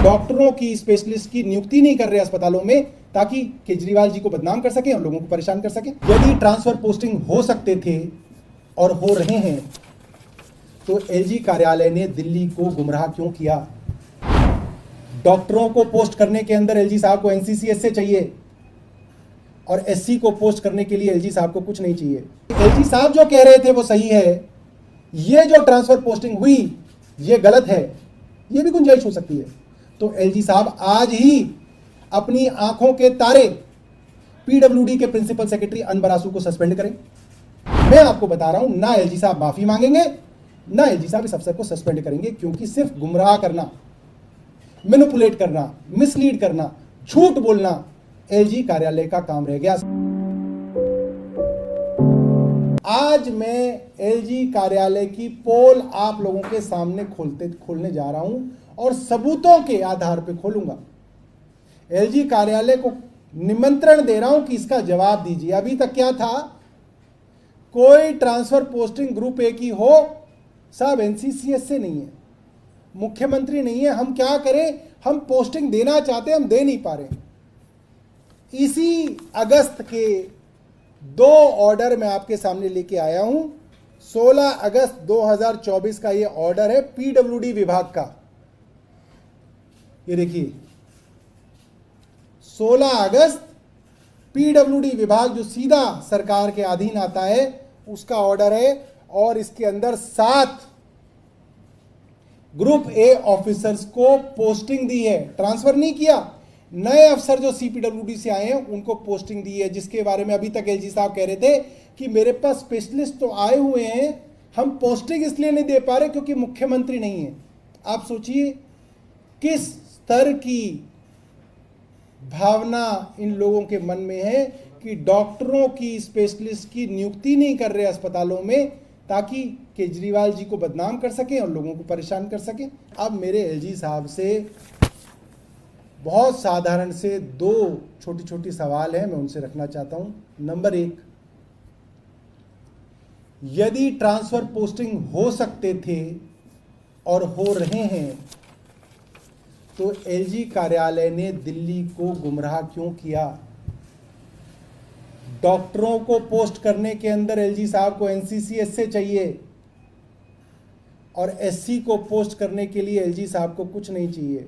डॉक्टरों की, स्पेशलिस्ट की नियुक्ति नहीं कर रहे अस्पतालों में ताकि केजरीवाल जी को बदनाम कर सके और लोगों को परेशान कर सके। यदि ट्रांसफर पोस्टिंग हो सकते थे और हो रहे हैं तो एलजी कार्यालय ने दिल्ली को गुमराह क्यों किया? डॉक्टरों को पोस्ट करने के अंदर एलजी साहब को एनसीसीएस से चाहिए और एससी को पोस्ट करने के लिए एलजी साहब को कुछ नहीं चाहिए। एलजी साहब जो कह रहे थे वो सही है, ये जो ट्रांसफर पोस्टिंग हुई ये गलत है, ये भी गुंजाइश हो सकती है। तो एलजी साहब आज ही अपनी आंखों के तारे पीडब्ल्यूडी के प्रिंसिपल सेक्रेटरी अनवर आसू को सस्पेंड करें। मैं आपको बता रहा हूं, ना एलजी साहब माफी मांगेंगे, ना एलजी साहब इस अफसर को सस्पेंड करेंगे, क्योंकि सिर्फ गुमराह करना, मैनिपुलेट करना, मिसलीड करना, झूठ बोलना एलजी कार्यालय का काम रह गया। आज मैं एलजी कार्यालय की पोल आप लोगों के सामने खोलने जा रहा हूं और सबूतों के आधार पर खोलूंगा। एलजी कार्यालय को निमंत्रण दे रहा हूं कि इसका जवाब दीजिए। अभी तक क्या था, कोई ट्रांसफर पोस्टिंग ग्रुप ए की हो, साहब एनसीसीएस से नहीं है, मुख्यमंत्री नहीं है, हम क्या करें, हम पोस्टिंग देना चाहते हैं, हम दे नहीं पा रहे। इसी अगस्त के 2 ऑर्डर मैं आपके सामने लेके आया हूं। 16 अगस्त 2024 का ये ऑर्डर है पीडब्ल्यूडी विभाग का। ये देखिए 16 अगस्त पीडब्ल्यूडी विभाग जो सीधा सरकार के अधीन आता है उसका ऑर्डर है, और इसके अंदर 7 ग्रुप ए ऑफिसर्स को पोस्टिंग दी है, ट्रांसफर नहीं किया। नए अफसर जो सीपीडब्ल्यूडी से आए हैं उनको पोस्टिंग दी है, जिसके बारे में अभी तक एलजी साहब कह रहे थे कि मेरे पास स्पेशलिस्ट तो आए हुए हैं, हम पोस्टिंग इसलिए नहीं दे पा रहे क्योंकि मुख्यमंत्री नहीं है। आप सोचिए किस स्तर की भावना इन लोगों के मन में है कि डॉक्टरों की, स्पेशलिस्ट की नियुक्ति नहीं कर रहे अस्पतालों में ताकि केजरीवाल जी को बदनाम कर सके और लोगों को परेशान कर सके। अब मेरे एलजी साहब से बहुत साधारण से 2 छोटी छोटी सवाल हैं, मैं उनसे रखना चाहता हूं। नंबर 1, यदि ट्रांसफर पोस्टिंग हो सकते थे और हो रहे हैं तो एलजी कार्यालय ने दिल्ली को गुमराह क्यों किया? डॉक्टरों को पोस्ट करने के अंदर एलजी साहब को एनसीसीएस से चाहिए और एससी को पोस्ट करने के लिए एलजी साहब को कुछ नहीं चाहिए।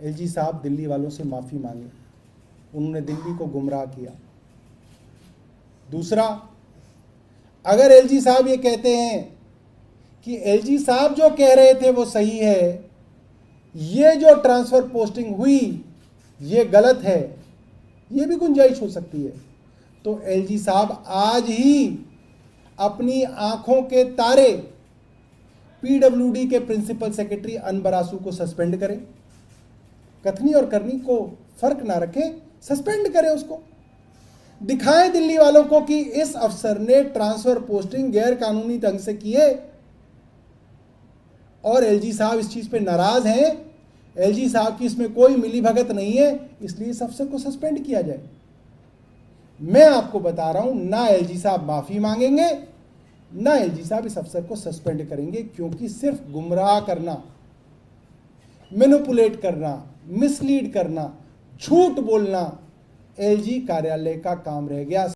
एलजी साहब दिल्ली वालों से माफी मांगे, उन्होंने दिल्ली को गुमराह किया। दूसरा, अगर एलजी साहब ये कहते हैं कि एलजी साहब जो कह रहे थे वो सही है, ये जो ट्रांसफर पोस्टिंग हुई ये गलत है, ये भी गुंजाइश हो सकती है। तो एलजी साहब आज ही अपनी आंखों के तारे पीडब्ल्यूडी के प्रिंसिपल सेक्रेटरी अनवर आसू को सस्पेंड करें। कथनी और करनी को फर्क ना रखें, सस्पेंड करें उसको। दिखाएं दिल्ली वालों को कि इस अफसर ने ट्रांसफर पोस्टिंग गैर कानूनी ढंग से किए और एलजी साहब इस चीज पे नाराज हैं, एलजी साहब की इसमें कोई मिलीभगत नहीं है, इसलिए इस अफसर को सस्पेंड किया जाए। मैं आपको बता रहा हूं, ना एलजी साहब माफी मांगेंगे, ना एलजी साहब इस अफसर को सस्पेंड करेंगे, क्योंकि सिर्फ गुमराह करना, मैनिपुलेट करना, मिसलीड करना, झूठ बोलना एलजी कार्यालय का काम रह गया।